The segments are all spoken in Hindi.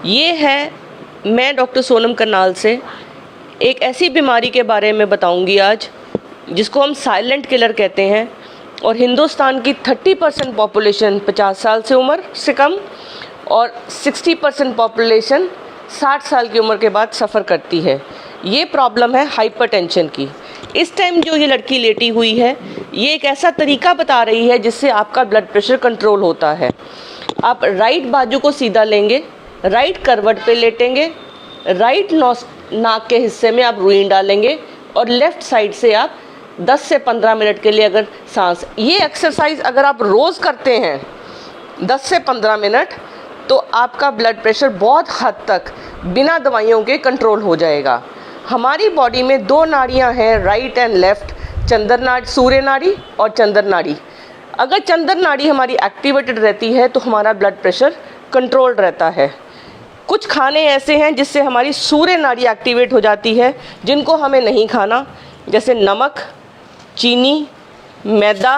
ये है, मैं डॉक्टर सोनम करनाल से एक ऐसी बीमारी के बारे में बताऊंगी आज जिसको हम साइलेंट किलर कहते हैं। और हिंदुस्तान की 30% पॉपुलेशन 50 साल से उम्र से कम और 60% पॉपुलेशन 60 साल की उम्र के बाद सफ़र करती है। ये प्रॉब्लम है हाइपरटेंशन की। इस टाइम जो ये लड़की लेटी हुई है, ये एक ऐसा तरीका बता रही है जिससे आपका ब्लड प्रेशर कंट्रोल होता है। आप राइट बाजू को सीधा लेंगे, राइट करवट पे लेटेंगे, राइट नाक के हिस्से में आप रुई डालेंगे और लेफ़्ट साइड से आप 10 से 15 मिनट के लिए अगर सांस, ये एक्सरसाइज अगर आप रोज़ करते हैं 10 से 15 मिनट, तो आपका ब्लड प्रेशर बहुत हद तक बिना दवाइयों के कंट्रोल हो जाएगा। हमारी बॉडी में 2 नाड़ियाँ हैं, राइट एंड लेफ़्ट, चंद्र नाड़ी, सूर्य नाड़ी और चंद्र नाड़ी। अगर चंद्र नाड़ी हमारी एक्टिवेटेड रहती है तो हमारा ब्लड प्रेशर कंट्रोल रहता है। कुछ खाने ऐसे हैं जिससे हमारी सूर्य नाड़ी एक्टिवेट हो जाती है, जिनको हमें नहीं खाना, जैसे नमक, चीनी, मैदा,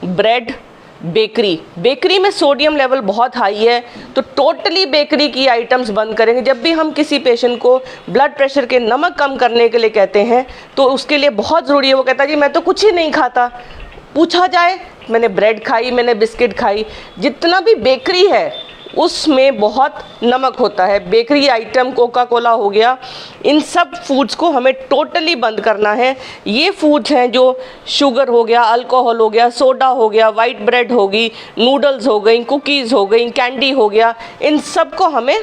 ब्रेड, बेकरी। बेकरी में सोडियम लेवल बहुत हाई है, तो टोटली बेकरी की आइटम्स बंद करेंगे। जब भी हम किसी पेशेंट को ब्लड प्रेशर के नमक कम करने के लिए कहते हैं तो उसके लिए बहुत ज़रूरी है, वो कहता है जी मैं तो कुछ ही नहीं खाता। पूछा जाए, मैंने ब्रेड खाई, मैंने बिस्किट खाई, जितना भी बेकरी है उसमें बहुत नमक होता है। बेकरी आइटम, कोका कोला हो गया, इन सब फूड्स को हमें टोटली बंद करना है। ये फूड्स हैं जो शुगर हो गया, अल्कोहल हो गया, सोडा हो गया, वाइट ब्रेड होगी, नूडल्स हो गई, कुकीज़ हो गई, कैंडी हो गया, इन सब को हमें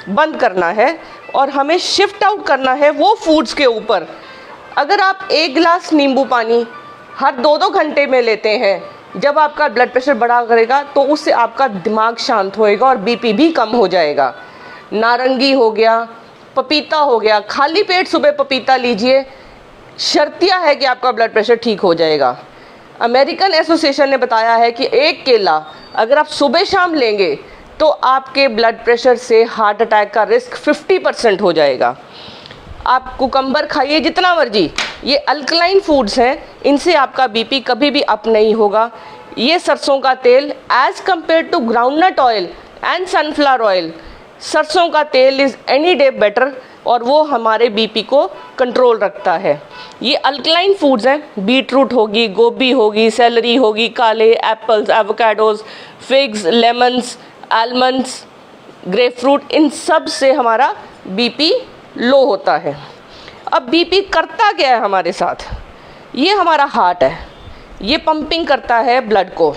बंद करना है और हमें शिफ्ट आउट करना है वो फूड्स के ऊपर। अगर आप 1 गिलास नींबू पानी हर 2-2 घंटे में लेते हैं, जब आपका ब्लड प्रेशर बढ़ा करेगा तो उससे आपका दिमाग शांत होएगा और बीपी भी कम हो जाएगा। नारंगी हो गया, पपीता हो गया, खाली पेट सुबह पपीता लीजिए, शर्तिया है कि आपका ब्लड प्रेशर ठीक हो जाएगा। अमेरिकन एसोसिएशन ने बताया है कि 1 केला अगर आप सुबह शाम लेंगे तो आपके ब्लड प्रेशर से हार्ट अटैक का रिस्क 50% हो जाएगा। आप कुकम्बर खाइए जितना मर्जी, ये अल्कलाइन फूड्स हैं, इनसे आपका बीपी कभी भी अप नहीं होगा। ये सरसों का तेल as compare to groundnut oil and sunflower oil, सरसों का तेल इज़ एनी डे बेटर और वो हमारे बीपी को कंट्रोल रखता है। ये अल्कलाइन फूड्स हैं, बीटरूट होगी, गोभी होगी, सेलरी होगी, kale apples, avocados, figs, lemons, almonds, grapefruit, इन सब से हमारा बीपी लो होता है। अब बीपी करता क्या है हमारे साथ? ये हमारा हार्ट है, ये पंपिंग करता है ब्लड को।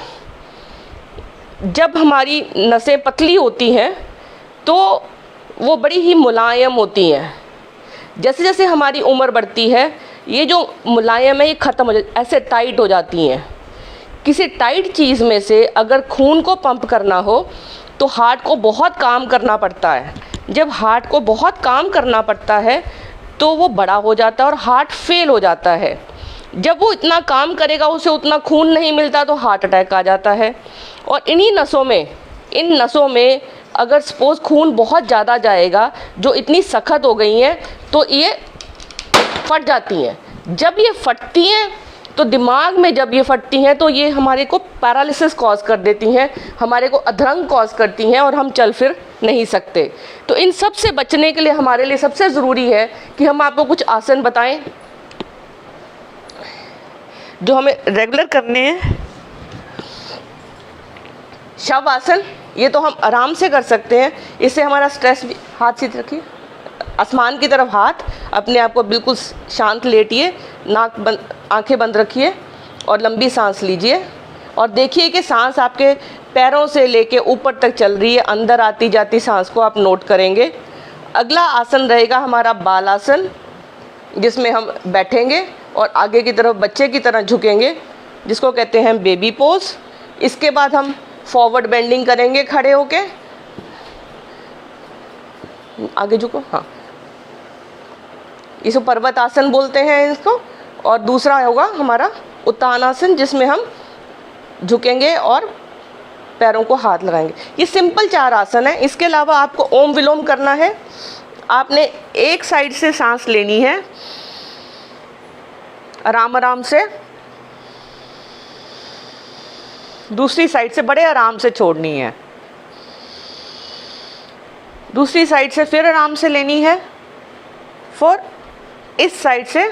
जब हमारी नसें पतली होती हैं तो वो बड़ी ही मुलायम होती हैं। जैसे जैसे हमारी उम्र बढ़ती है, ये जो मुलायम है ये ख़त्म हो जाती, ऐसे टाइट हो जाती हैं। किसी टाइट चीज़ में से अगर खून को पंप करना हो तो हार्ट को बहुत काम करना पड़ता है। जब हार्ट को बहुत काम करना पड़ता है तो वो बड़ा हो जाता है और हार्ट फेल हो जाता है। जब वो इतना काम करेगा, उसे उतना खून नहीं मिलता तो हार्ट अटैक आ जाता है। और इन्हीं नसों में, इन नसों में अगर सपोज़ खून बहुत ज़्यादा जाएगा, जो इतनी सख्त हो गई हैं, तो ये फट जाती हैं। जब ये फटती हैं तो दिमाग में जब ये फटती हैं तो ये हमारे को पैरालिसिस कॉज कर देती हैं, हमारे को अधरंग कॉज करती हैं और हम चल फिर नहीं सकते। तो इन सब से बचने के लिए हमारे लिए सबसे ज़रूरी है कि हम आपको कुछ आसन बताएं जो हमें रेगुलर करने हैं। शव आसन, ये तो हम आराम से कर सकते हैं, इससे हमारा स्ट्रेस भी। हाथ सीधे रखिए, आसमान की तरफ हाथ, अपने आप को बिल्कुल शांत लेटिए, नाक बंद, आंखें बंद रखिए और लंबी सांस लीजिए और देखिए कि सांस आपके पैरों से लेके ऊपर तक चल रही है। अंदर आती जाती सांस को आप नोट करेंगे। अगला आसन रहेगा हमारा बाल आसन, जिसमें हम बैठेंगे और आगे की तरफ बच्चे की तरह झुकेंगे, जिसको कहते हैं बेबी पोज। इसके बाद हम फॉरवर्ड बेंडिंग करेंगे, खड़े होके आगे झुको, हाँ, इसको पर्वत आसन बोलते हैं इसको। और दूसरा होगा हमारा उत्तान आसन, जिसमें हम झुकेंगे और पैरों को हाथ लगाएंगे। ये सिंपल 4 आसन है। इसके अलावा आपको ओम विलोम करना है। आपने एक साइड से सांस लेनी है आराम आराम से, दूसरी साइड से बड़े आराम से छोड़नी है। दूसरी साइड से फिर आराम से लेनी है, फिर इस साइड से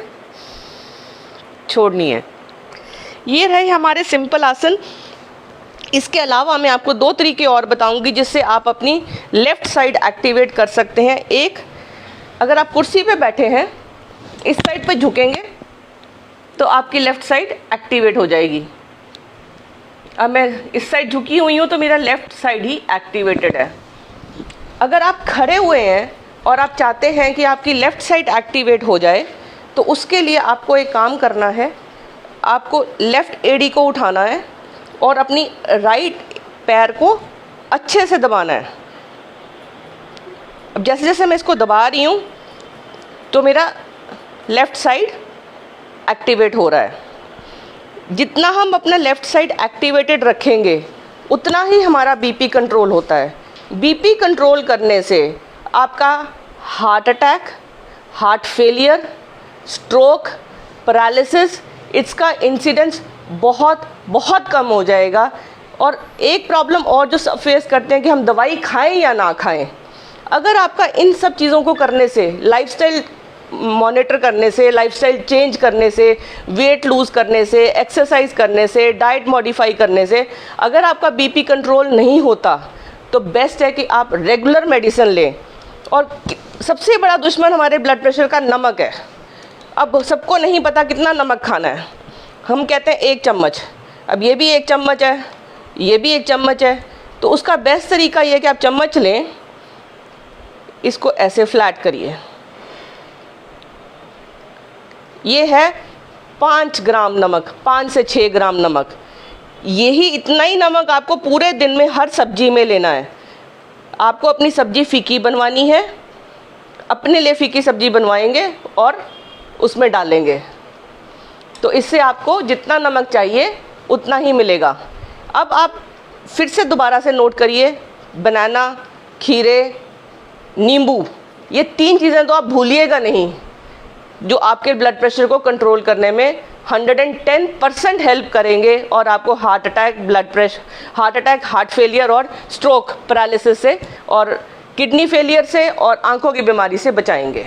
छोड़नी है। ये रहे हमारे सिंपल आसन। इसके अलावा मैं आपको 2 तरीके और बताऊंगी जिससे आप अपनी लेफ़्ट साइड एक्टिवेट कर सकते हैं। एक, अगर आप कुर्सी पे बैठे हैं, इस साइड पे झुकेंगे तो आपकी लेफ़्ट साइड एक्टिवेट हो जाएगी। अब मैं इस साइड झुकी हुई हूँ तो मेरा लेफ़्ट साइड ही एक्टिवेटेड है। अगर आप खड़े हुए हैं और आप चाहते हैं कि आपकी लेफ़्ट साइड एक्टिवेट हो जाए, तो उसके लिए आपको एक काम करना है। आपको लेफ़्ट एडी को उठाना है और अपनी राइट पैर को अच्छे से दबाना है। अब जैसे जैसे मैं इसको दबा रही हूँ तो मेरा लेफ़्ट साइड एक्टिवेट हो रहा है। जितना हम अपना लेफ़्ट साइड एक्टिवेटेड रखेंगे उतना ही हमारा बीपी कंट्रोल होता है। बीपी कंट्रोल करने से आपका heart attack, heart failure, stroke, paralysis, इसका इंसिडेंस बहुत बहुत कम हो जाएगा। और एक प्रॉब्लम और जो सब फेस करते हैं कि हम दवाई खाएं या ना खाएं, अगर आपका इन सब चीज़ों को करने से, लाइफस्टाइल मॉनिटर करने से, लाइफस्टाइल चेंज करने से, वेट लूज़ करने से, एक्सरसाइज करने से, डाइट मॉडिफाई करने से अगर आपका बीपी कंट्रोल नहीं होता तो बेस्ट है कि आप रेगुलर मेडिसिन लें। और सबसे बड़ा दुश्मन हमारे ब्लड प्रेशर का नमक है। अब सबको नहीं पता कितना नमक खाना है। हम कहते हैं 1 चम्मच, अब ये भी 1 चम्मच है, ये भी 1 चम्मच है। तो उसका बेस्ट तरीका ये है कि आप चम्मच लें, इसको ऐसे फ्लैट करिए। ये है 5 ग्राम नमक, 5 से 6 ग्राम नमक। यही इतना ही नमक आपको पूरे दिन में हर सब्जी में लेना है। आपको अपनी सब्जी फीकी बनवानी है, अपने लिए फीकी सब्जी बनवाएंगे और उसमें डालेंगे, तो इससे आपको जितना नमक चाहिए उतना ही मिलेगा। अब आप फिर से दोबारा से नोट करिए, बनाना, खीरे, नींबू, ये 3 चीज़ें तो आप भूलिएगा नहीं, जो आपके ब्लड प्रेशर को कंट्रोल करने में 110% हेल्प करेंगे और आपको हार्ट अटैक, हार्ट फेलियर और स्ट्रोक, पैरालिसिस से और किडनी फेलियर से और आंखों की बीमारी से बचाएंगे।